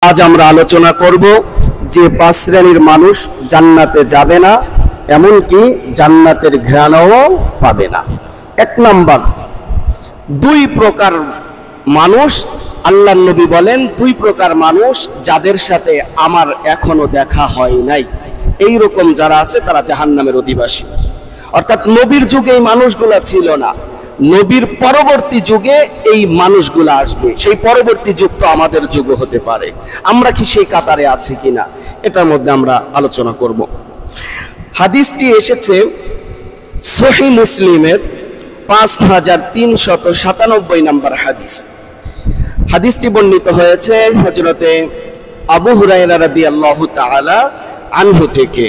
আজ আমরা আলোচনা করব যে 5 শ্রেণীর মানুষ জান্নাতে যাবে না, এমনকি জান্নাতের ঘ্রাণও পাবে না। 1 নাম্বার, 2 প্রকার মানুষ। আল্লাহর নবী বলেন 2 প্রকার মানুষ যাদের সাথে আমার এখনো দেখা হয় নাই, এই রকম যারা আছে তারা জাহান্নামের অধিবাসী। অর্থাৎ নবীর যুগে এই মানুষগুলা ছিল না, নবীর পরবর্তী যুগে এই মানুষগুলো আসবে। সেই পরবর্তী যুগ তো আমাদের যুগ হতে পারে, আমরা কি সেই কাতারে আছি কিনা এটার মধ্যে আমরা আলোচনা করব। হাদিসটি এসেছে সহিহ মুসলিমের 5397 নম্বর হাদিস। হাদিসটি বর্ণিত হয়েছে হযরতে আবু হুরায়রা রাদিয়াল্লাহু তাআলা আনহু থেকে।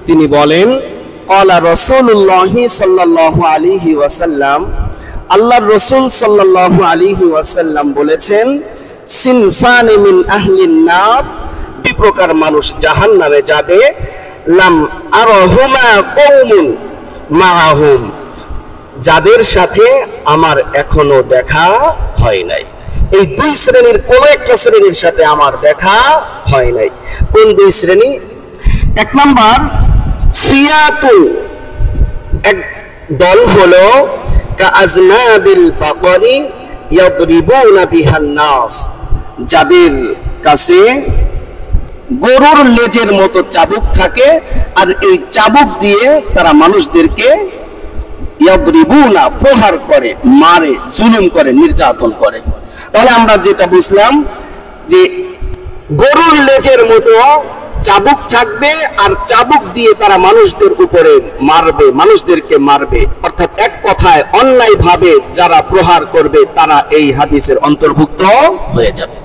তিনি বলেন, ক্বালা রাসূলুল্লাহ সাল্লাল্লাহু আলাইহি ওয়াসাল্লাম, আল্লাহর রাসূল সাল্লাল্লাহু আলাইহি ওয়াসাল্লাম বলেছেন, সিনফানি মিন আহলিন নার, 2 প্রকার মানুষ জাহান্নামে যাবে, লাম আরহুমা কওমুন মাআহুম, যাদের সাথে আমার এখনো দেখা হয় নাই। এই 2 শ্রেণীর কোন একটা শ্রেণীর সাথে আমার দেখা হয় নাই। কোন 2 শ্রেণী? 1 নাম্বার, সিয়াতু, এক দল হলো কাআজনাবিল বাকরি ইয়াদরিবুনা বিহান নাস, যাদের কাছে গরুর লেজের মতো চাবুক থাকে, আর এই চাবুক দিয়ে তারা মানুষদেরকে ইয়াদরিবুনা, প্রহার করে, মারে, জুলুম করে, নির্যাতন করে। তাহলে আমরা যেটা বুঝলাম যে গরুর লেজের মতো চাবুক থাকবে, আর চাবুক দিয়ে তারা মানুষদের উপরে মারবে, মানুষদেরকে মারবে। অর্থাৎ এক কথায় অন্যায় ভাবে যারা প্রহার করবে তারা এই হাদিসের অন্তর্ভুক্ত হয়ে যাবে।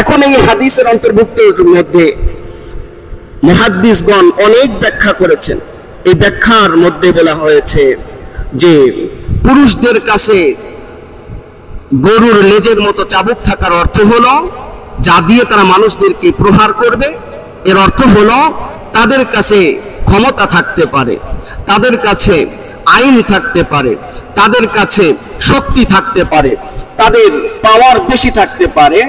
এখন এই হাদিসের অন্তর্ভুক্তের মধ্যে মুহাদ্দিসগণ অনেক ব্যাখ্যা করেছেন। এই ব্যাখ্যার মধ্যে বলা হয়েছে যে পুরুষদের কাছে গরুর লেজের মতো চাবুক থাকার অর্থ হলো যা দিয়ে তারা মানুষদেরকে প্রহার করবে। এর অর্থ হলো তাদের কাছে ক্ষমতা থাকতে পারে, তাদের কাছে আইন থাকতে পারে, তাদের কাছে শক্তি থাকতে পারে, তাদের পাওয়ার বেশি থাকতে পারে।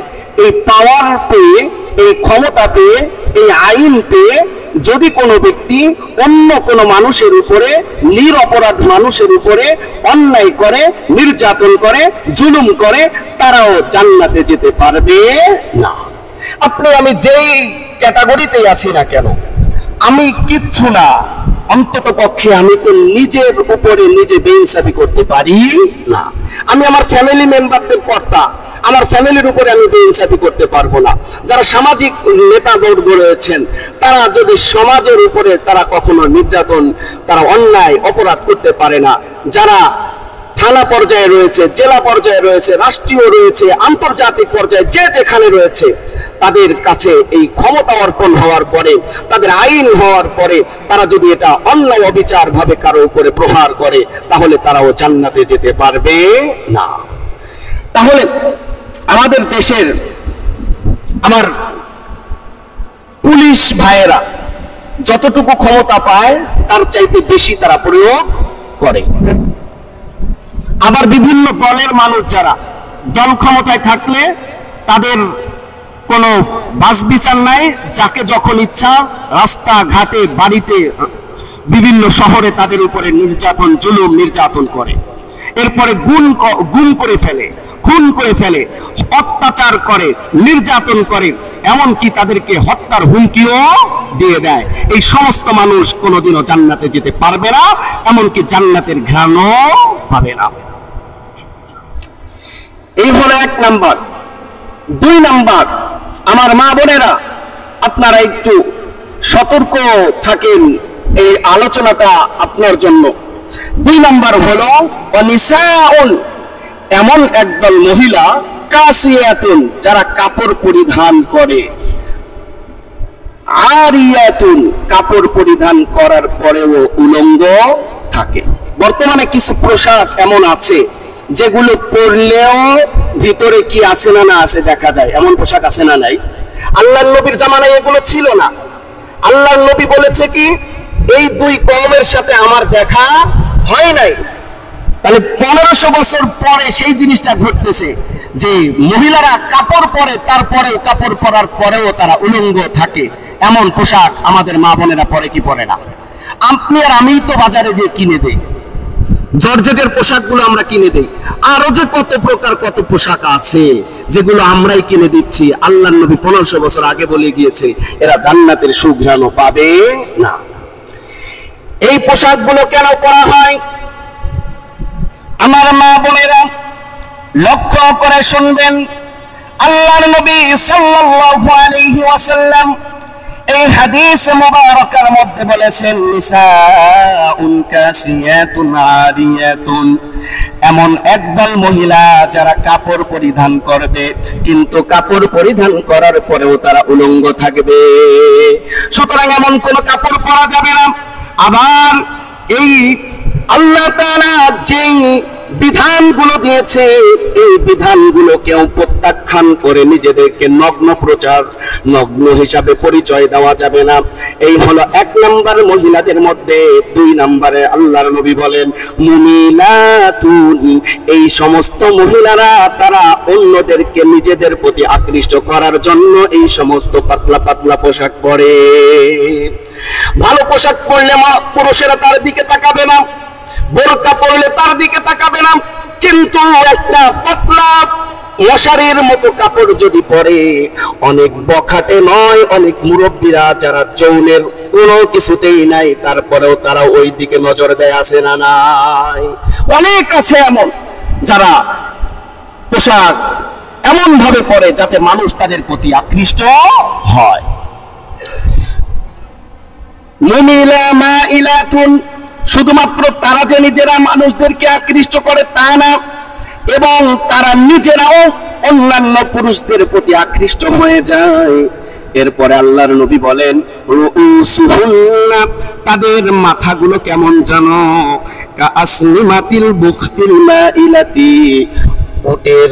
এই পাওয়ার পেয়ে, এই ক্ষমতা পেয়ে, এই আইন পেয়ে যদি কোনো ব্যক্তি অন্য কোনো মানুষের উপরে, নিরপরাধ মানুষের উপরে অন্যায় করে, নির্যাতন করে, জুলুম করে, তারাও জান্নাতে যেতে পারবে না। আপনি আমি যেই ক্যাটাগরিতেই আছি না কেন, আমি কিচ্ছু না, অন্তত পক্ষে আমি তো নিজের উপরে নিজে বেইনসাফি করতে পারি না। আমি আমার ফ্যামিলি মেম্বারদের কর্তা, আমার ফ্যামিলির উপরে আমি বেইনসাফি করতে পারবো না। যারা সামাজিক নেতাবর্গ রয়েছেন, তারা যদি সমাজের উপরে তারা কখনো নির্যাতন, তারা অন্যায় অপরাধ করতে পারে না। যারা থানা পর্যায়ে রয়েছে, জেলা পর্যায়ে রয়েছে, রাষ্ট্রীয় রয়েছে, আন্তর্জাতিক পর্যায়ে যে যেখানে রয়েছে, তাদের কাছে এই ক্ষমতা অর্পণ হওয়ার পরে, তাদের আইন হওয়ার পরে, তারা যদি এটা অন্যায় অবিচার ভাবে কারো উপরে প্রহার করে, তাহলে তারাও জান্নাতে যেতে পারবে না। তাহলে আমাদের দেশের আমার পুলিশ ভাইয়েরা যতটুকু ক্ষমতা পায় তার চাইতে বেশি তারা প্রয়োগ করে। আবার বিভিন্ন দলের মানুষ যারা দল ক্ষমতায় থাকলে তাদের কোনো বাস বিচার নাই, যাকে যখন ইচ্ছা রাস্তাঘাটে, বাড়িতে, বিভিন্ন শহরে তাদের উপরে নির্যাতন, জুলুম, নির্যাতন করে। এরপরে গুম করে ফেলে, খুন করে ফেলে, অত্যাচার করে, নির্যাতন করে, এমনকি তাদেরকে হত্যার হুমকিও দিয়ে দেয়। এই সমস্ত মানুষ কোনোদিনও জান্নাতে যেতে পারবে না, এমনকি জান্নাতের ঘ্রাণও পাবে না। এই হলো 1 নাম্বার। 2 নাম্বার, আমার মা বোনেরা আপনারা একটু সতর্ক থাকেন, এই আলোচনাটা আপনার জন্য। 2 নাম্বার হলো অনিসাউন, এমন একদল মহিলা, কাসিয়াতুন, যারা কাপড় পরিধান করে, আরিয়াতুন, কাপড় পরিধান করার পরেও উলঙ্গ থাকে। বর্তমানে কিছু পোশাক এমন আছে যেগুলো পরলেও ভিতরে কি আছে না না আছে দেখা যায়, এমন পোশাক আছে না নাই? আল্লাহর নবীর জামানায় এগুলো ছিল না। আল্লাহর নবী বলেছে কি, এই 2 কওমের সাথে আমার দেখা হয় নাই। তাহলে 1500 বছর পরে সেই জিনিসটা ঘটতেছে। যে মহিলারা কাপড় পরে, তারপরেও কাপড় পরার পরেও তারা উলঙ্গ থাকে, এমন পোশাক আমাদের মা বোনেরা পরে কি পরে না? আপনি আর আমি তো বাজারে যে কিনে দেই, জর্জেটের পোশাকগুলো আমরা কিনে দেই, আরো যে কত প্রকার কত পোশাক আছে যেগুলো আমরাই কিনে দিচ্ছি। আল্লাহর নবী 1500 বছর আগে বলে গিয়েছে এরা জান্নাতের সুঘ্রাণ পাবে না। এই পোশাকগুলো কেন পরা হয়? আমার মা বোনেরা লক্ষ্য করে শুনবেন, আল্লাহর নবী সাল্লাল্লাহু আলাইহি ওয়াসাল্লাম এই হাদিস মুবারাকার মধ্যে বলেছেন, নিসাউন কাসিয়াতুন আরিয়াতুন, এমন একদল মহিলা যারা কাপড় পরিধান করবে কিন্তু কাপড় পরিধান করার পরেও তারা উলঙ্গ থাকবে। সুতরাং এমন কোন কাপড় পরা যাবে না। আবার এই আল্লাহ তাআলা যেই বিধানগুলো দিয়েছে এই বিধানগুলো কেউ প্রত্যাখ্যান করে নিজেদেরকে নগ্ন প্রচার, নগ্ন হিসাবে পরিচয় দেওয়া যাবে না। এই হলো 1 নাম্বার মহিলাদের মধ্যে। 2 নম্বরে আল্লাহর নবী বলেন মুমিনাতুন, এই সমস্ত মহিলারা তারা অন্যদেরকে নিজেদের প্রতি আকৃষ্ট করার জন্য এই সমস্ত পাতলা পাতলা পোশাক পরে। ভালো পোশাক পরলে পুরুষেরা তার দিকে তাকাবে না, বোরকা পরলে তার দিকে তাকাবে না, কিন্তু একটা পাতলা মশারির মতো কাপড় যদি পরে, অনেক বখাটে নয়, অনেক মুরব্বীরা যারা যৌনের কোনো কিছুতেই নাই তারপরেও তারা ওই দিকে নজর দেয়, আছে না নাই? অনেক আছে এমন যারা পোশাক এমন ভাবে পরে যাতে মানুষ তাদের প্রতি আকৃষ্ট হয়। মুমিলা মাইলাতুন, শুধুমাত্র তারা যে নিজেরা মানুষদেরকে আকৃষ্ট করে তা না, এবং তারা নিজেরাও অন্যান্য পুরুষদের প্রতি আকৃষ্ট হয়ে যায়। এরপরে আল্লাহর নবী বলেন রুউসুহুন্না, তাদের মাথাগুলো কেমন জানো? কাআসনিমাতিল বুখতিল মাইলাতি, উটের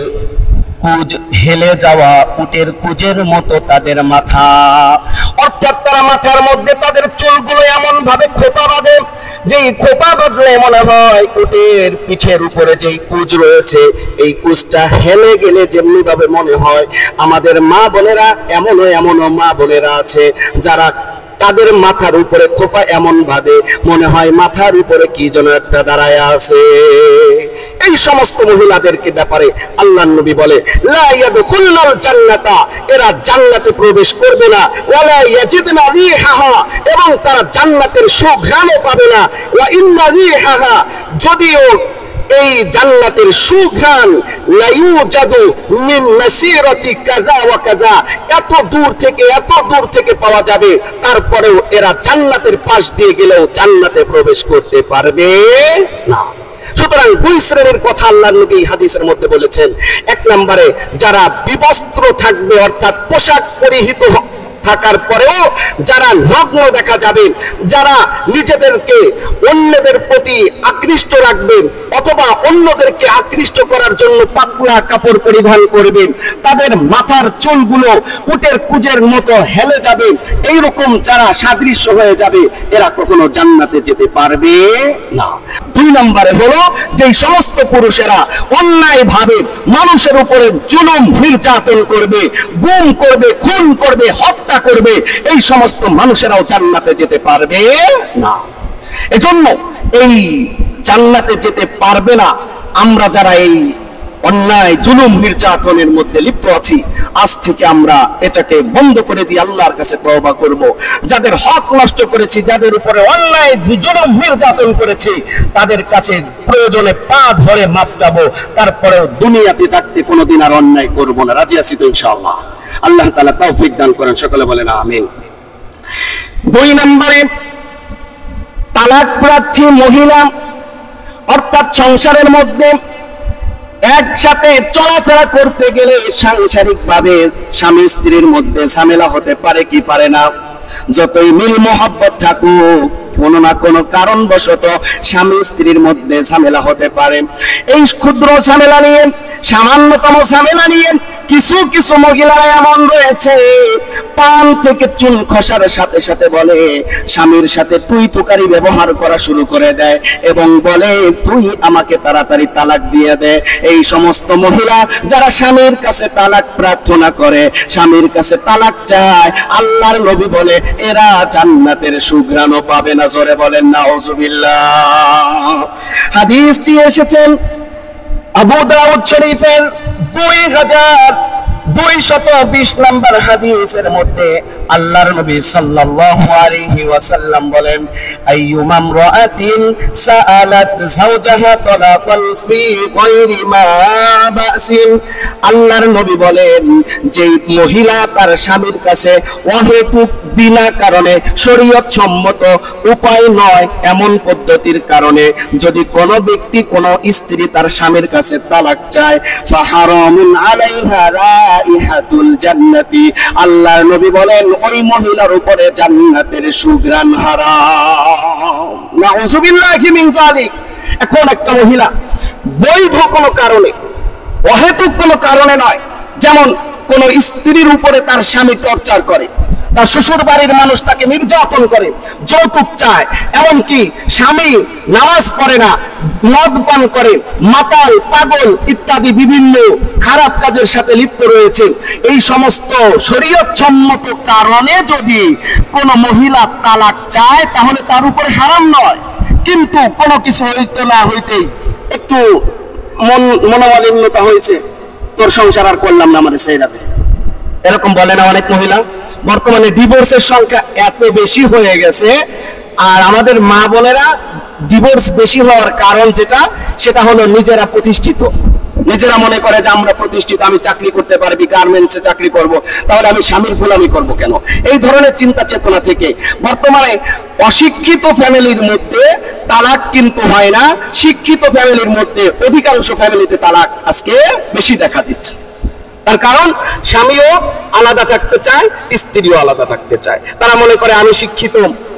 কুজ হেলে যাওয়া উটের কুজের মতো তাদের মাথা। অর্থাৎ তারা মাথার মধ্যে তাদের চুলগুলো এমন ভাবে খোপা বাঁধে, যেই খোপা বাঁধলে মনে হয় উটের পিঠের উপরে যেই কুজ রয়েছে এই কুজটা হেলে গেলে যেমনি ভাবে মনে হয়। আমাদের মা বোনেরা এমনও মা বোনেরা আছে যারা তাদের মাথার উপরে খোপা এমন ভাবে মনে হয় মাথার উপরে কি যেন একটা দাঁড়ায় আছে। এই সমস্ত মহিলাদেরকে ব্যাপারে আল্লাহর নবী বলে লা ইয়াদখুলুল জান্নাতা, এরা জান্নাতে প্রবেশ করবে না। ওয়ালা ইয়াজিদনা রিহাহা, এবং তারা জান্নাতের সুঘ্রাণও পাবে না। ওয়া ইন্না রিহাহা, যদিও এই জান্নাতের সুঘ্রাণ লা ইউজাদু মিন মাসিরাতি কাযা ওয়া কাযা, এত দূর থেকে পাওয়া যাবে, তারপরেও এরা জান্নাতের পাশ দিয়ে গেলেও জান্নাতে প্রবেশ করতে পারবে না। সুতরাং 2 শ্রেণীর কথা আল্লাহর নবী হাদিসের মধ্যে বলেছেন। 1 নম্বরে যারা বিবস্ত্র থাকবে, অর্থাৎ পোশাক পরিহিত থাকার পরেও যারা নগ্ন দেখা যাবে, যারা নিজেদেরকে অন্যদের প্রতি আকৃষ্ট রাখবেন অথবা অন্যদেরকে আকৃষ্ট করার জন্য পাতলা কাপড় পরিধান করবেন, তাদের মাথার চুলগুলো উটের কুজের মতো হেলে যাবে, এইরকম যারা সাদৃশ্য হয়ে যাবে, এরা কখনো জান্নাতে যেতে পারবে না। 2 নম্বরে হলো যে সমস্ত পুরুষেরা অন্যায় ভাবে মানুষের উপরে জুলুম নির্যাতন করবে, গুম করবে, খুন করবে, হত্যা করবে, এই সমস্ত মানুষেরাও জান্নাতে যেতে পারবে না। এজন্য এই জান্নাতে যেতে পারবে না আমরা যারা এই অন্যায় জুলুম নির্যাতনের মধ্যে লিপ্ত আছি, আজ থেকে আমরা এটাকে বন্ধ করে দিয়ে আল্লাহর কাছে তওবা করব। যাদের হক নষ্ট করেছি, যাদের উপরে অন্যায় জুলুম নির্যাতন করেছি, তাদের কাছে প্রয়োজনে পা ধরে মাপ চাবো, তারপরেও দুনিয়াতে থাকতে কোনোদিন আর অন্যায় করব না। রাজি আছি তো ইনশাআল্লাহ? আল্লাহ তাআলা তৌফিক দান করেন, সকলে বলেন আমিন। 2 নম্বরে তালাক প্রার্থী মহিলা, অর্থাৎ সংসারের মধ্যে একসাথে চলাফেরা করতে গেলে সাংসারিক ভাবে স্বামী স্ত্রীর মধ্যে ঝামেলা হতে পারে কি পারে না? যতই মিল মোহাব্বত থাকুক, কোনো না কোনো কারণবশত স্বামী স্ত্রীর মধ্যে ঝামেলা হতে পারে। এই ক্ষুদ্র ঝামেলা নিয়ে সামান্যতম ঝামেলা নিয়ে কিছু কিছু মহিলা এমন রয়েছে, পান থেকে চুন খসার সাথে সাথে বলে স্বামীর সাথে তুই তুকারি ব্যবহার করা শুরু করে দেয় এবং বলে তুই আমাকে তাড়াতাড়ি তালাক দিয়ে দে। এই সমস্ত মহিলা যারা স্বামীর কাছে তালাক প্রার্থনা করে, স্বামীর কাছে তালাক চায়, আল্লাহর নবী বলে এরা জান্নাতের সুঘ্রাণও পাবে না। জোরে বলেন নাউজুবিল্লাহ। হাদিসটি এসেছেন আবু দাউদ শরীফের 2220 নম্বর হাদিসের মধ্যে। আল্লাহর নবী সাল্লাল্লাহু আলাইহি ওয়াসাল্লাম বলেন আইয়ুমা ইমরাআতিন সাআলাত যাওজাহা তালাকান ফি গায়রি মা বাসিন, আল্লাহর নবী বলেন যে মহিলা তার স্বামীর কাছে অহেতুক বিনা কারণে শরীয়ত সম্মত উপায় নয় এমন পদ্ধতির কারণে যদি কোনো ব্যক্তি কোনো স্ত্রী তার স্বামীর কাছে তালাক চায়, ফাহারামুন আলাইহা রাইহাতুল জান্নাতি, আল্লাহর নবী বলেন ওই মহিলার উপরে জান্নাতের সুঘ্রাণ হারাম। নাউযুবিল্লাহি মিন যালিক। এখন একটা মহিলা বৈধ কোনো কারণে, অহেতুক কোনো কারণে নয়, যেমন কোন স্ত্রীর উপরে তার স্বামী টর্চার করে, তার শ্বশুর বাড়ির মানুষ তাকে নির্যাতন করে, যৌতুক চায়, এমনকি স্বামী নামাজ পড়ে না, মদ পান করে, মাতাল, পাগল ইত্যাদি বিভিন্ন খারাপ কাজের সাথে লিপ্ত রয়েছে, এই সমস্ত শরীয়ত সম্মত কারণে যদি কোনো মহিলা তালাক চায় তাহলে তার উপরে হারাম নয়। কিন্তু কোনো কিছু হইতে না হইতেই একটু মনোমালিন্যতা হয়েছে, তোর সংসার আর করলাম না, আমার সেইরাতে, এরকম বলে না অনেক মহিলা। বর্তমানে ডিভোর্সের সংখ্যা এত বেশি হয়ে গেছে, আর আমাদের মা বোনেরা ডিভোর্স বেশি হওয়ার কারণ যেটা, সেটা হলো নিজেরা প্রতিষ্ঠিত, নিজেরা মনে করে যে আমরা প্রতিষ্ঠিত, আমি চাকরি করতে পারবি, গার্মেন্টসে চাকরি করব, তাহলে আমি স্বামীর গোলামি করব কেন, এই ধরনের চিন্তা চেতনা থেকে বর্তমানে অশিক্ষিত ফ্যামিলির মধ্যে তালাক কিন্তু হয় না, শিক্ষিত ফ্যামিলির মধ্যে অধিকাংশ ফ্যামিলিতে তালাক আজকে বেশি দেখা দিচ্ছে। তার কারণ স্বামীও আলাদা থাকতে চায়, স্ত্রীও আলাদা থাকতে চায়। তারা মনে করে আমি শিক্ষিত,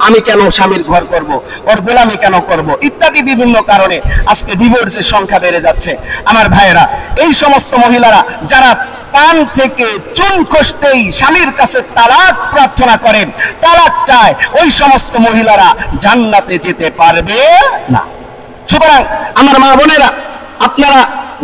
আমি কেন স্বামীর ঘর করব, ওর গোলামি কেন করব, ইত্যাদি বিভিন্ন কারণে আজকে ডিভোর্সের সংখ্যা বেড়ে যাচ্ছে। আমার ভাইয়েরা, এই সমস্ত মহিলারা যারা পান থেকে চুন খসতেই স্বামীর কাছে তালাক প্রার্থনা করেন, তালাক চায়, ওই সমস্ত মহিলারা জান্নাতে যেতে পারবে না। সুতরাং আমার মা বোনেরা, আপনারা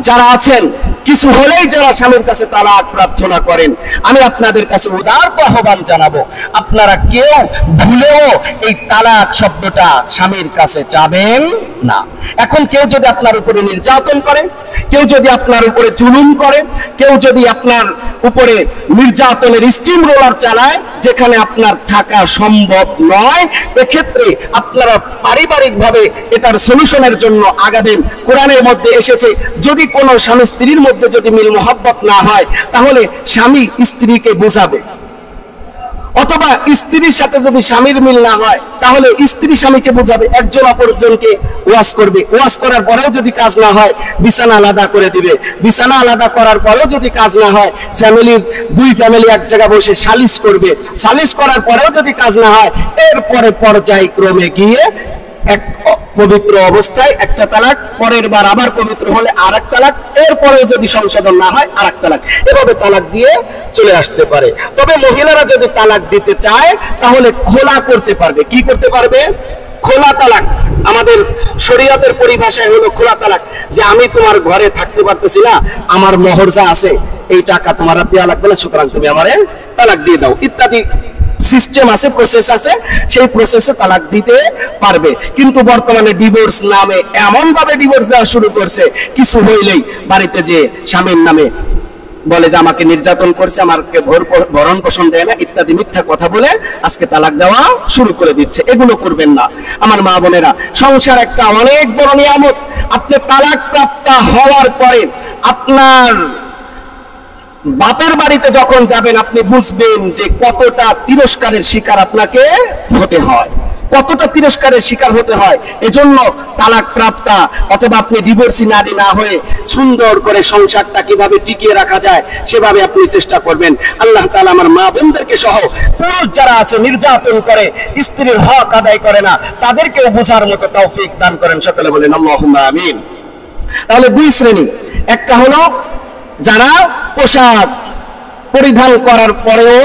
যারা আছেন, কিছু হলেই যারা স্বামীর কাছে তালাক প্রার্থনা করেন, আমি আপনাদের কাছে উদারত আহ্বান জানাবো, আপনারা কেউ ভুলেও এই তালাক শব্দটা স্বামীর কাছে চাবেন না। এখন কেউ যদি আপনার উপরে নির্যাতন করে, কেউ যদি আপনার উপরে জুলুম করে, কেউ যদি আপনার উপরে নির্যাতনের স্টিম রোলার চালায় যেখানে আপনার থাকা সম্ভব নয়, এক্ষেত্রে আপনারা পারিবারিকভাবে এটার সলিউশনের জন্য আগাবেন। কোরআনের মধ্যে এসেছে যদি কোনো স্বামী স্ত্রীর মধ্যে যদি মিল মোহাব্বত না হয় তাহলে স্বামী স্ত্রীকে বোঝাবে, অথবা স্ত্রীর সাথে যদি স্বামীর মিল না হয় তাহলে স্ত্রী স্বামীকে বোঝাবে, একজন অপরজনকে ওয়াজ করবে, ওয়াজ করার পরেও যদি কাজ না হয় বিছানা আলাদা করে দিবে, বিছানা আলাদা করার পরেও যদি কাজ না হয় ফ্যামিলির দুই ফ্যামিলি এক জায়গায় বসে সালিশ করবে, সালিশ করার পরেও যদি কাজ না হয় এরপরে পর্যায়ক্রমে গিয়ে এক পবিত্র অবস্থায় একটা তালাক, পরের বার আবার পবিত্র হলে আরেক তালাক, এরপরে যদি সংশোধন না হয় আরেক তালাক, এভাবে তালাক দিয়ে চলে আসতে পারে। তবে মহিলারা যদি তালাক দিতে চায় তাহলে খোলা করতে পারবে। কি করতে পারবে? খোলা তালাক। আমাদের শরীয়তের পরিভাষায় হলো খোলা তালাক, যে আমি তোমার ঘরে থাকতে পারতেছি না, আমার মোহর যা আছে এই টাকা তোমার দেওয়া লাগবে না, সুতরাং তুমি আমারে তালাক দিয়ে দাও, ইত্যাদি সিস্টেম আছে, প্রসেস আছে, সেই প্রসেসে তালাক দিতে পারবে। কিন্তু বর্তমানে ডিভোর্স নামে এমন ভাবে ডিভোর্স দেওয়া শুরু করছে, কিছু হইলেই বাড়িতে যে স্বামীর নামে বলে যে আমাকে নির্যাতন করছে, আমাকে ভরণ পোষণ দেয় না, ইত্যাদি মিথ্যা কথা বলে আজকে তালাক দেওয়া শুরু করে দিচ্ছে। এগুলো করবেন না আমার মা বোনেরা। সংসার একটা অনেক বড় নিয়ামত। আপনি তালাক প্রাপ্ত হওয়ার পরে আপনার বাপের বাড়িতে যখন যাবেন আপনি বুঝবেন যে কতটা তিরস্কারের শিকার আপনাকে হতে হয়, কতটা তিরস্কারের শিকার হতে হয়। এজন্য তালাক প্রাপ্তা অথবা আপনি ডিভোর্সি নারী না হয়ে সুন্দর করে সংসারটা কিভাবে টিকিয়ে রাখা যায় সেভাবে আপনি চেষ্টা করবেন। আল্লাহ তাআলা আমার মা বোনদেরকে সহ পুরুষ যারা আছে নির্যাতন করে, স্ত্রীর হক আদায় করে না, তাদেরকেও বোঝার মতো তৌফিক দান করেন। সকলে বলেন আল্লাহুম্মা আমিন। তাহলে দুই শ্রেণী, একটা হলো যারা পোশাক পরিধান করার পরেও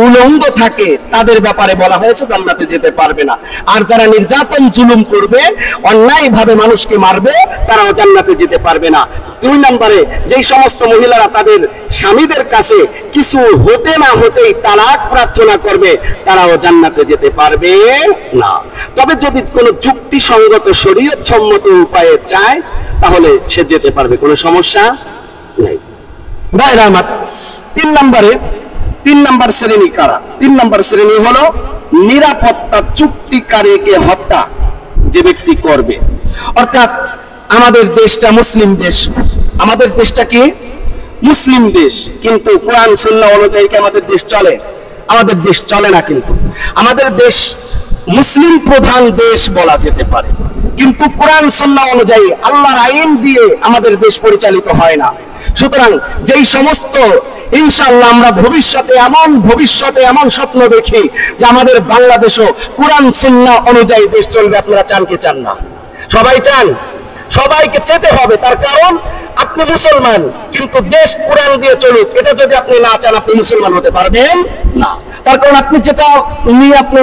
উলঙ্গ থাকে তাদের ব্যাপারে বলা হয়েছে জান্নাতে যেতে পারবে না। আর যারা নির্যাতন জুলুম করবে, অন্যায় ভাবে মানুষকে মারবে, তারাও জান্নাতে যেতে পারবে না। 2 নম্বরে যেই সমস্ত মহিলারা তাদের স্বামীদের কাছে কিছু হতে না হতেই তালাক প্রার্থনা করবে, তারাও জান্নাতে যেতে পারবে না। তবে যদি কোনো যুক্তিসঙ্গত শরীয়ত সম্মত উপায়ে চায় তাহলে সে যেতে পারবে, কোনো সমস্যা নেই। ভাইরা আমার, 3 নম্বর শ্রেণী কারা? 3 নম্বর শ্রেণী হলো নিরাপত্তা চুক্তিকারীকে হত্যা যে ব্যক্তি করবে। অর্থাৎ আমাদের দেশটা মুসলিম দেশ, আমাদের দেশটা কি মুসলিম দেশ, কিন্তু কোরআন সুন্নাহ অনুযায়ী কি আমাদের দেশ চলে? আমাদের দেশ চলে না। কিন্তু আমাদের দেশ মুসলিম প্রধান দেশ বলা যেতে পারে, কিন্তু কোরআন সুন্নাহ অনুযায়ী আল্লাহর আইন দিয়ে আমাদের দেশ পরিচালিত হয় না। সুতরাং যেই সমস্ত ইনশাআল্লাহ আমরা ভবিষ্যতে এমন স্বপ্ন দেখি যে আমাদের বাংলাদেশও কোরআন সুন্নাহ অনুযায়ী দেশ চলবে, আপনারা চান কি চান না? সবাই চান। সবাইকে চেতে হবে, তার কারণ আপনি মুসলমান, কিন্তু দেশ কোরআন দিয়ে চলুক, এটা যদি আপনি না চান আপনি মুসলমান হতে পারবেন না। তার কারণ আপনি যেটা নিয়ে আপনি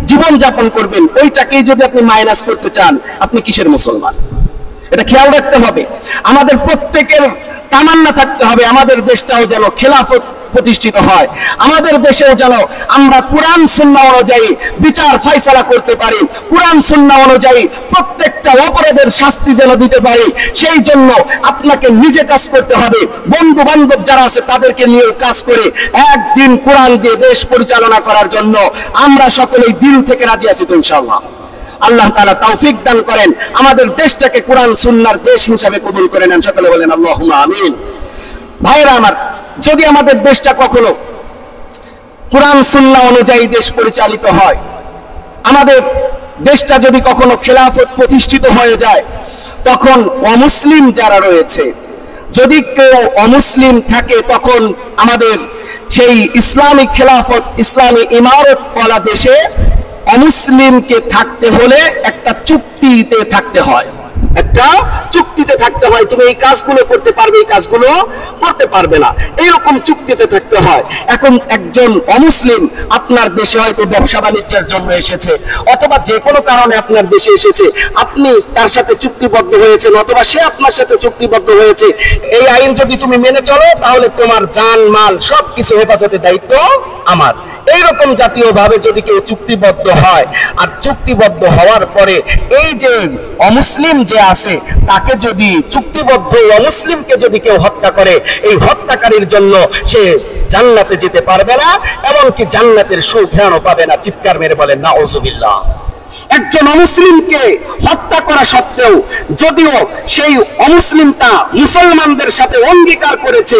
জীবন যাপন করবেন ওইটাকেই যদি আপনি মাইনাস করতে চান, আপনি কিসের মুসলমান? এটা খেয়াল রাখতে হবে। আমাদের প্রত্যেকের তামান্না থাকতে হবে আমাদের দেশটাও যেন খেলাফত প্রতিষ্ঠিত হয়, আমাদের দেশেও যেন আমরা কোরআন সুন্নাহ অনুযায়ী বিচার ফয়সালা করতে পারি, কোরআন সুন্নাহ অনুযায়ী প্রত্যেকটা অপরাধের শাস্তি যেন দিতে পারি। সেই জন্য আপনাকে নিজে কাজ করতে হবে, বন্ধু বান্ধব যারা আছে তাদেরকে নিয়ে কাজ করে একদিন কোরআন দিয়ে দেশ পরিচালনা করার জন্য আমরা সকলেই দিল থেকে রাজি আছি তো ইনশাআল্লাহ। আল্লাহ তাআলা তৌফিক দান করেন, আমাদের দেশটাকে কোরআন সুন্নাহর দেশ হিসেবে কবুল করে নেন। সকলে বলেন আল্লাহুম্মা আমিন। ভাইরা আমার, যদি আমাদের দেশটা কখনো কোরআন সুন্নাহ অনুযায়ী দেশ পরিচালিত হয়, আমাদের দেশটা যদি কখনো খেলাফত প্রতিষ্ঠিত হয়ে যায়, তখন অমুসলিম যারা রয়েছে, যদি কেউ অমুসলিম থাকে, তখন আমাদের সেই ইসলামিক খেলাফত ইসলামী ইমারত ওয়ালা দেশে অমুসলিমকে থাকতে হলে একটা চুক্তিতে থাকতে হয়, একটা চুক্তিতে থাকতে হয়। তুমি এই কাজগুলো করতে পারবে, এই কাজগুলো করতে পারবে না, এইরকম চুক্তিতে থাকতে হয়। এখন একজন অমুসলিম আপনার দেশে হয়তো ব্যবসা বাণিজ্যের জন্য এসেছে, অথবা যে কোনো কারণে আপনার দেশে এসেছে, আপনি তার সাথে চুক্তিবদ্ধ হয়েছেন, অথবা সে আপনার সাথে চুক্তিবদ্ধ হয়েছে। এই আইন যদি তুমি মেনে চলো তাহলে তোমার জান মাল সবকিছু হেফাজতের দায়িত্ব আমার। এইরকম জাতীয় ভাবে যদি কেউ চুক্তিবদ্ধ হয়, আর চুক্তিবদ্ধ হওয়ার পরে এই যে অমুসলিম যে আছে তাকে যদি চুক্তিবদ্ধ অমুসলিমকে যদি কেউ হত্যা করে, এই হত্যাকারীর জন্য সে জান্নাতে যেতে পারবে না, এমনকি জান্নাতের সুঘ্রাণও পাবে না। চিৎকার মেরে বলেন নাউজুবিল্লাহ। একজন অমুসলিমকে হত্যা করা সত্ত্বেও যদিও সেই অমুসলিমটা মুসলমানদের সাথে অঙ্গীকার করেছে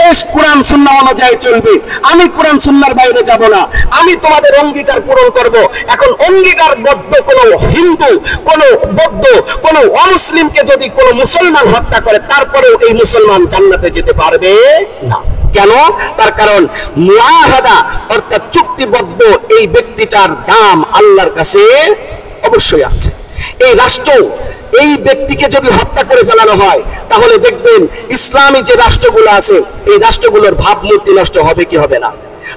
দেশ কোরআন সুন্নাহ অনুযায়ী চলবে, আমি কোরআন সুন্নাহর বাইরে যাব না, আমি তোমাদের অঙ্গীকার পূরণ করব। এখন অঙ্গীকারবদ্ধ কোনো হিন্দু, কোনো বৌদ্ধ, কোনো অমুসলিমকে যদি কোনো মুসলমান হত্যা করে, তারপরেও এই মুসলমান জান্নাতে যেতে পারবে না। কেন? তার কারণ মুআহাদা অর্থাৎ চুক্তিবদ্ধ এই ব্যক্তিটার দাম আল্লাহর কাছে অবশ্যই আছে। এই রাষ্ট্র এই ব্যক্তিকে যদি হত্যা করে ফেলানো হয়, তাহলে দেখবেন ইসলামী যে রাষ্ট্রগুলো আছে এই রাষ্ট্রগুলোর ভাবমূর্তি নষ্ট হবে কি হবে না?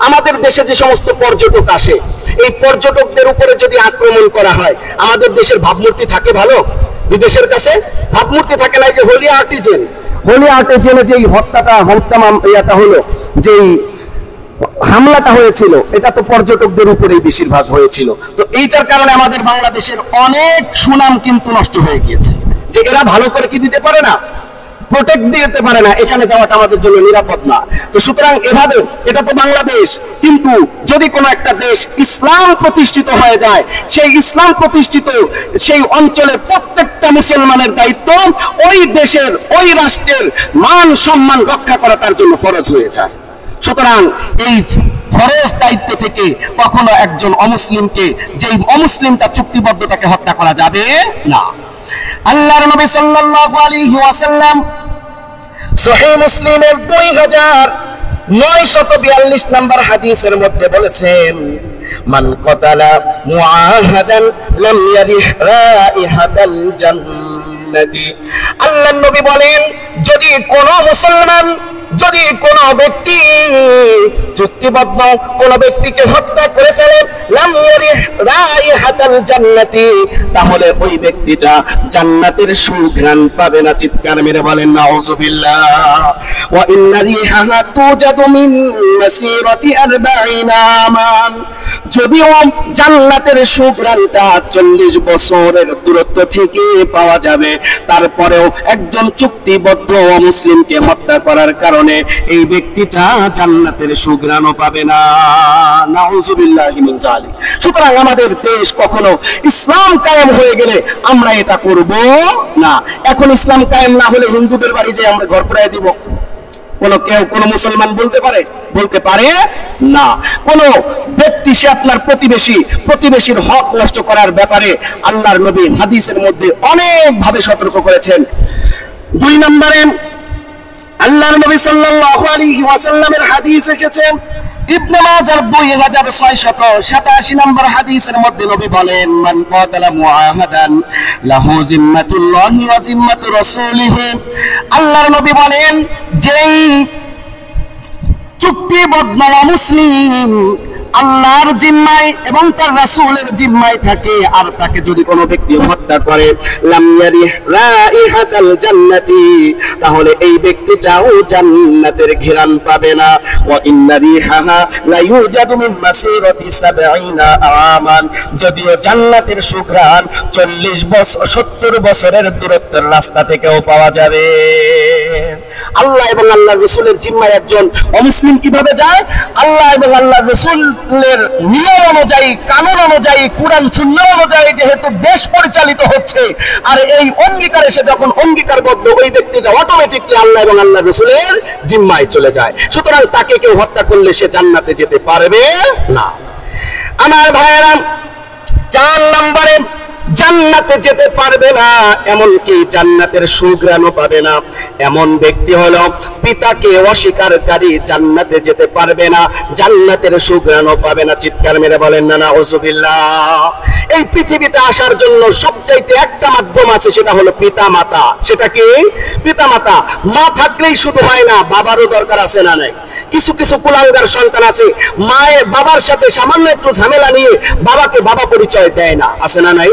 আমাদের দেশে যে সমস্ত পর্যটক আসে, এই পর্যটকদের উপরে যদি আক্রমণ করা হয়, আমাদের দেশের ভাবমূর্তি থাকে ভালো? বিদেশের কাছে ভাবমূর্তি থাকে না। যে হোলি আর্টিজেনে যে হত্যা হলো, যে হামলাটা হয়েছিল, এটা তো পর্যটকদের উপরেই বেশিরভাগ হয়েছিল। তো এইটার কারণে আমাদের বাংলাদেশের অনেক সুনাম কিন্তু নষ্ট হয়ে গিয়েছে, যে এরা ভালো করে কি দিতে পারে না, প্রোটেক্ট দিতে পারে না, এখানে যাওয়াটা আমাদের জন্য নিরাপদ না। তো সুতরাং এভাবে এটা তো বাংলাদেশ, কিন্তু যদি কোনো একটা দেশ ইসলাম প্রতিষ্ঠিত হয়ে যায়, সেই ইসলাম প্রতিষ্ঠিত সেই অঞ্চলের প্রত্যেকটা মুসলমানের দায়িত্ব ওই দেশের ওই রাষ্ট্রের মান সম্মান রক্ষা করা তার জন্য ফরজ হয়ে যায়। সুতরাং এই ফরজ দায়িত্ব থেকে কখনো একজন অমুসলিমকে, যেই অমুসলিমটা চুক্তিবদ্ধ, তাকে হত্যা করা যাবে না। আল্লাহর নবী সাল্লাল্লাহু আলাইহি ওয়াসাল্লাম সহিহ মুসলিমের 2942 নম্বর হাদিসের মধ্যে বলেছেন, মান কাতালা মুআহাদান লাম ইয়ারিহ রাইহাতাল জান্নাহ। জান্নাতি। আল্লাহর নবী বলেন, যদি কোনো মুসলমান, যদি কোনো ব্যক্তি চুক্তিবদ্ধ কোনো ব্যক্তিকে হত্যা করে ফেলে, লাম ইয়ারিহ রাইহাতাল জান্নাতি, তাহলে ওই ব্যক্তিটা জান্নাতের সুঘ্রাণ পাবে না। চিৎকার মেরে বলেন নাউযুবিল্লাহ। ওয়া ইন্না রিহাহা তুজাদু মিন মাসিরাতি 40 আমান, যদিও জান্নাতের সুঘ্রাণটা 40 বছরের দূরত্ব থেকে পাওয়া যাবে, তারপরেও একজন চুক্তিবদ্ধ অমুসলিমকে হত্যা করার কারণে এই ব্যক্তিটা জান্নাতের সুঘ্রাণও পাবে না। নাউযুবিল্লাহি মিন যালিক। সুতরাং আমাদের দেশ কখনো ইসলাম কায়েম হয়ে গেলে আমরা এটা করব না। এখন ইসলাম কায়েম না হলে হিন্দুদের বাড়ি যে আমরা ঘর করায় দিব, কোন মুসলমান বলতে পারে? বলতে পারে না। কোন ব্যক্তি সে আপনার প্রতিবেশীর হক নষ্ট করার ব্যাপারে আল্লাহর নবী হাদিসের মধ্যে অনেক ভাবে সতর্ক করেছেন। 2 নম্বরে আল্লাহর নবী সাল্লাল্লাহু আলাইহি ওয়াসাল্লামের হাদিস এসেছে, ইবনে মাজাহ 2687 নম্বর হাদিসের মধ্যে নবী বলেন, মান কাতালা মুআহাদান লাহু জিম্মাতুল্লাহি ওয়া জিম্মাতু রাসূলিহি। আল্লাহর নবী বলেন, যেই চুক্তিবদ্ধ মুসলিম আল্লাহর জিম্মায় এবং তার রাসূলের জিম্মায় থাকে, আর তাকে যদি কোনো ব্যক্তি হত্যা করে, লাম ইয়ারিহ রাইহাতাল জান্নাতি, তাহলে এই ব্যক্তিটাও জান্নাতের ঘ্রাণ পাবে না। ওয়া ইন্না রিহাহা লা ইউজাদু মিন মাসিরাতি 70 আমান, যদিও জান্নাতের সুঘ্রাণ 70 বছরের দূরত্বের রাস্তা থেকেও পাওয়া যাবে। আল্লাহ এবং আল্লাহর রাসূলের জিম্মায় একজন অমুসলিম কিভাবে যায়? আল্লাহ এবং আল্লাহর রাসূলের নিয়ম অনুযায়ী, কানুন অনুযায়ী, কুরআন সুন্নাহ অনুযায়ী যেহেতু দেশ পরিচালিত হচ্ছে, আর এই অঙ্গীকারে সে যখন অঙ্গীকারবদ্ধ, ওই ব্যক্তিটা অটোমেটিকলি আল্লাহ এবং আল্লাহর রাসূলের জিম্মায় চলে যায়। সুতরাং তাকে কেউ হত্যা করলে সে জান্নাতে যেতে পারবে না। আমার ভাইয়েরা, 4 নম্বরে জান্নাতে যেতে পারবে না, এমনকি জান্নাতের সুঘ্রাণও পাবে না এমন ব্যক্তি হলো পিতাকে অস্বীকারী, জান্নাতে যেতে পারবে না, জান্নাতের সুঘ্রাণও পাবে না। চিৎকার মেরে বলেন না নাউযুবিল্লাহ। এই পৃথিবীতে আসার জন্য সবচাইতে একটা মাধ্যম আছে, সেটা হলো পিতা মাতা। সেটা কি? পিতা মাতা। মা থাকলেই শুধু হয় না, বাবারও দরকার আছে না নাই? কিছু কিছু কুলাঙ্গার সন্তান আছে, মায়ের বাবার সাথে সামান্য একটু ঝামেলা নিয়ে বাবাকে বাবা পরিচয় দেয় না, আছে না নাই?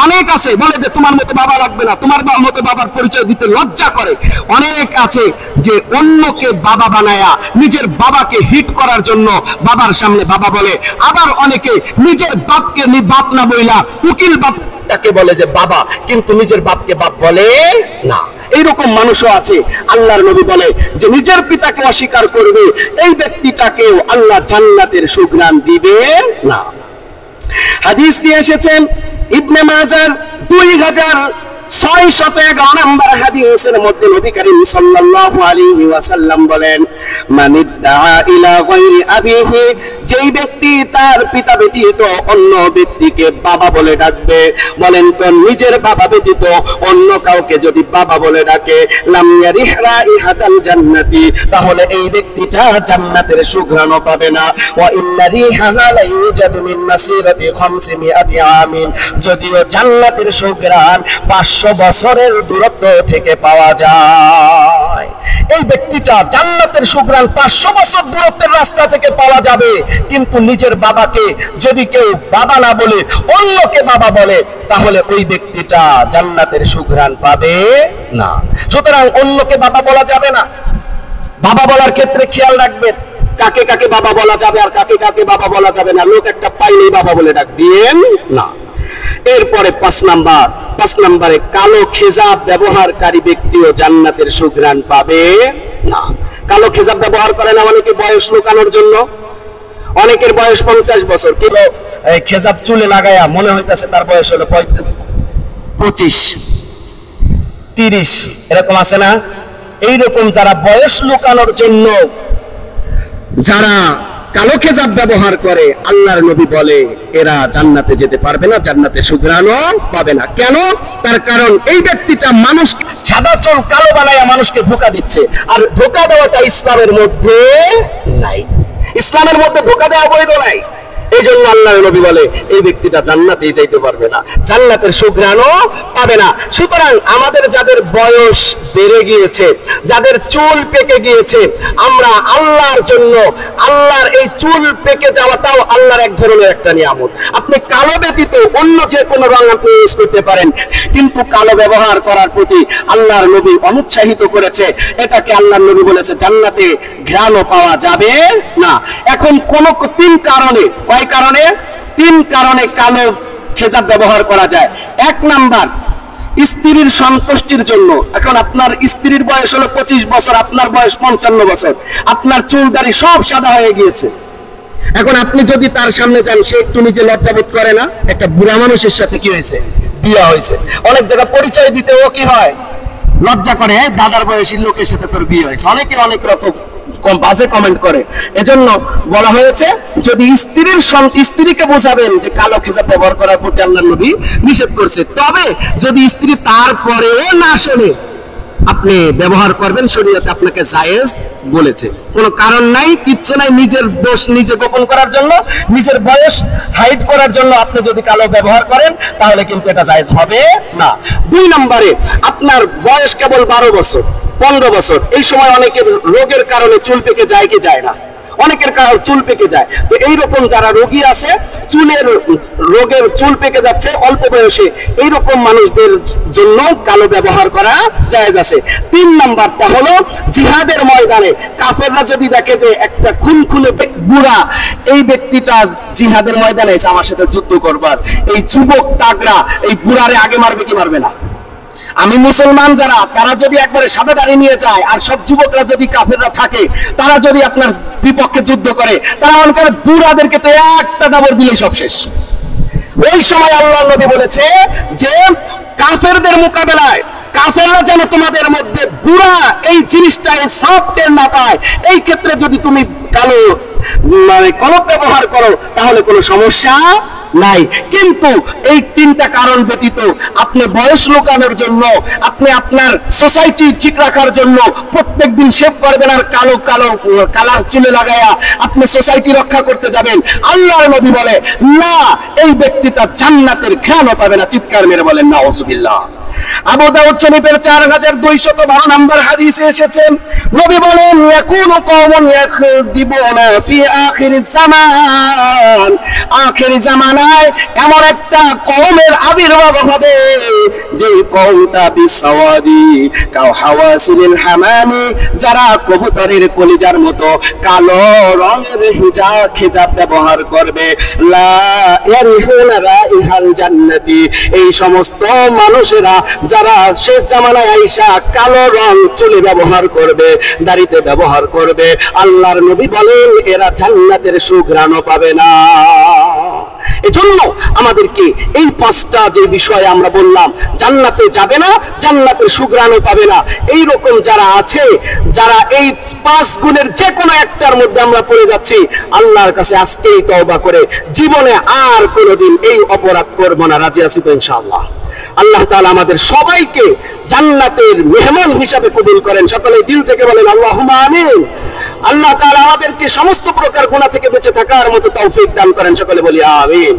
অনেক আছে, বলে যে তোমার মতো বাবা লাগবে না, তোমার মতো বাবার পরিচয় দিতে লজ্জা করে। অনেক আছে যে অন্যকে বাবা বানায়া নিজের বাবাকে হিট করার জন্য বাবার সামনে বাবা বলে। আবার অনেকে নিজের বাপকে বাপ না বইলা উকিল বাপ তাকে বলে যে বাবা, কিন্তু নিজের বাপকে বাপ বলে না। এইরকম মানুষও আছে। আল্লাহর নবী বলে যে নিজের পিতাকে অস্বীকার করবে, এই ব্যক্তিটাকেও আল্লাহ জান্নাতের সুঘ্রাণ দিবে না। হাদিসটি এসেছে ইবনে মাজাহ 2611 নম্বর হাদিসের মধ্যে নবী করিম সাল্লাল্লাহু আলাইহি ওয়াসাল্লাম বলেন, মানিদ্দা ইলা গায়রি আবিহি, যেই ব্যক্তি তার পিতা ব্যতীত অন্য ব্যক্তিকে বাবা বলে ডাকবে, বলেন তো নিজের বাবা ব্যতীত অন্য কাউকে যদি বাবা বলে ডাকে, লাম ইয়ারিহ রাইহাতাল জান্নাতি, তাহলে এই ব্যক্তিটা জান্নাতের সুঘ্রাণও পাবে না। ওয়া ইন্না রিহাহা লা ইউজাদু মিন মাসিরাতি 500 আমিন, যদিও জান্নাতের সুঘ্রাণ 500 বছরের দূরত্ব থেকে পাওয়া যায়। এই ব্যক্তিটা জান্নাতের সুঘ্রাণ 500 বছর দূরত্বের রাস্তা থেকে পাওয়া যাবে, কিন্তু নিজের বাবাকে যদি কেউ বাবা না বলে অন্যকে বাবা বলে, তাহলে ওই ব্যক্তিটা জান্নাতের সুঘ্রাণ পাবে না। সুতরাং অন্যকে বাবা বলা যাবে না। বাবা বলার ক্ষেত্রে খেয়াল রাখবেন, কাকে কাকে বাবা বলা যাবে আর কাকে কাকে বাবা বলা যাবে না। লোক একটা পাইলেই বাবা বলে ডাক দিয়েন না। এরপরে 5 নম্বরে কালো খেজাব ব্যবহারকারী ব্যক্তিও জান্নাতের সুঘ্রাণ পাবে না। কালো খেজাব ব্যবহার করে না অনেকে বয়স লুকানোর জন্য। অনেকের বয়স 50 বছর, কিন্তু খেজাব চুলে লাগায়া মনে হইতাছে তার বয়স হলো 25, 30, এরকম আছে না? এইরকম যারা বয়স লুকানোর জন্য যারা কালো খেজাব ব্যবহার করে, আল্লাহর নবী বলে এরা জান্নাতে যেতে পারবে না, জান্নাতে সুঘ্রাণও পাবে না। কেন? তার কারণ এই ব্যক্তিটা মানুষ সাদা চুল কালো বানায়া মানুষকে ধোঁকা দিচ্ছে, আর ধোঁকা দেওয়াটা ইসলামের মধ্যে নাই। ইসলামের মধ্যে ধোঁকা দেওয়া বৈধ নাই। এই জন্য আল্লাহর নবী বলে এই ব্যক্তিটা জান্নাতেই যাইতে পারবে না, জান্নাতের সুঘ্রাণও পাবে না। সুতরাং আমাদের যাদের বয়স বেড়ে গিয়েছে, যাদের চুল পেকে গিয়েছে, আমরা আল্লাহর জন্য, আল্লাহর এই চুল পেকে যাওয়াটাও আল্লাহর এক ধরনের একটা নিয়ামত। আপনি কালো ব্যতীত অন্য যে কোনো রং আপনি ইউজ করতে পারেন, কিন্তু কালো ব্যবহার করার প্রতি আল্লাহর নবী অনুৎসাহিত করেছে। এটাকে আল্লাহর নবী বলেছে জান্নাতে ঘ্রাণও পাওয়া যাবে না। এখন কোন তিন কারণে, কয় কারণে? তিন কারণে কালো খেজাব ব্যবহার করা যায়। এক নাম্বার, স্ত্রীর সন্তুষ্টির জন্য। এখন আপনার স্ত্রীর বয়স হলো 25 বছর, আপনার বয়স 55 বছর, আপনার চুল দাড়ি সব সাদা হয়ে গিয়েছে। এখন আপনি যদি তার সামনে যান, সে একটু নিজে লজ্জাবোধ করে না? একটা বুড়া মানুষের সাথে কি হয়েছে? বিয়ে হয়েছে। অনেক জায়গায় পরিচয় দিতে ও কি হয়, লজ্জা করে, দাদার বয়সী লোকের সাথে তোর বিয়ে হয়েছে। অনেকে অনেক রকম বাজে কমেন্ট করে। এজন্য বলা হয়েছে যদি স্ত্রীকে বোঝাবেন যে কালো খেজাব ব্যবহার করার প্রতি আল্লাহর নবী নিষেধ করছে, তবে যদি স্ত্রী তারপরেও না শোনে আপনি ব্যবহার করবেন, শরীয়তে আপনাকে জায়েজ বলেছে। কোনো কারণ নাই, কিচ্ছু নাই, নিজের দোষ নিজে গোপন করার জন্য, নিজের বয়স হাইড করার জন্য আপনি যদি কালো ব্যবহার করেন তাহলে কিন্তু এটা জায়েজ হবে না। দুই নম্বরে, আপনার বয়স কেবল 12 বছর 15 বছর, এই সময় অনেকের রোগের কারণে চুল পেকে যায় কি যায় না? অনেকের কারণে চুল পেকে যায়। তো এইরকম যারা রোগী আছে, চুলের রোগের চুল পেকে যাচ্ছে অল্প বয়সে, এইরকম মানুষদের জন্য কালো ব্যবহার করা জায়েজ আছে। তিন নাম্বারটা হলো জিহাদের ময়দানে কাফেররা যদি দেখে যে একটা খুনখুনে বুড়া, এই ব্যক্তিটা জিহাদের ময়দানে এসে আমার সাথে যুদ্ধ করবার, এই যুবক তাগড়া এই বুড়ারে আগে মারবে কি মারবে না? আমি মুসলমান যারা, তারা যদি একবারে সাদা দাড়ি নিয়ে যায়, আর সব যুবকরা যদি কাফেররা থাকে, তারা যদি আপনার বিপক্ষে যুদ্ধ করে, তারা মনে করে বুড়াদেরকে তো একটা দাবর দিলেই সব শেষ। ওই সময় আল্লাহর নবী বলেছে যে কাফেরদের মোকাবেলায় কাফেররা যেন তোমাদের মধ্যে বুড়া এই জিনিসটা সফটের না পায়, এই ক্ষেত্রে যদি তুমি কালো কলম ব্যবহার করো তাহলে কোনো সমস্যা নাই। কিন্তু এই তিনটা কারণ ব্যতীত আপনি বয়স লুকানোর জন্য, আপনি আপনার সোসাইটি ঠিক রাখার জন্য প্রত্যেকদিন শেভ করবেন আর কালো কালো কালার চুলে লাগায়া আপনি সোসাইটি রক্ষা করতে যাবেন, আল্লাহর নবী বলে না, এই ব্যক্তিটা জান্নাতের ঘ্রাণও পাবে না। চিৎকার মেরে বলেন নাউজুবিল্লাহ। আবু দাউদ শরীফের 4212 নম্বর হাদিসে এসেছে, নবী বলেন ইয়াকুনু কওমুন ইয়াখদিবুনা ফি আখিরিজ জামান, আখিরি জামানায় এমন একটা কওমের আবির্ভাব হবে যে কওমটা বিসাওয়াদি কাও হাওয়াসিল হামামি, যারা কবুতরের কলিজার মতো কালো রঙের খেজাব ব্যবহার করবে। লা ইয়ারিহুনা রাইহাল জান্নাতি, এই সমস্ত মানুষেরা যারা শেষ জামানায় আইসা কালো রং চুলে ব্যবহার করবে, দাড়িতে ব্যবহার করবে, আল্লাহর নবী বলেন এরা জান্নাতের সুঘ্রাণও পাবে না। এজন্য আমাদেরকে এই পাঁচটা যে বিষয় আমরা বললাম, জান্নাতে যাবে না, জান্নাতের সুঘ্রাণও পাবে না, এই রকম যারা আছে, যারা এই 5 গুণের যে কোনো একটার মধ্যে আমরা পড়ে যাচ্ছি, আল্লাহর কাছে আজকেই তওবা করে জীবনে আর কোনোদিন এই অপরাধ করব না। রাজি আছি তো ইনশাআল্লাহ? আল্লাহ তাআলা আমাদের সবাইকে জান্নাতের মেহমান হিসাবে কবুল করেন। সকলে দিল থেকে বলেন আল্লাহুম্মা আমিন। আল্লাহ তাআলা আমাদেরকে সমস্ত প্রকার গুনাহ থেকে বেঁচে থাকার মতো তৌফিক দান করেন। সকলে বলি আমিন।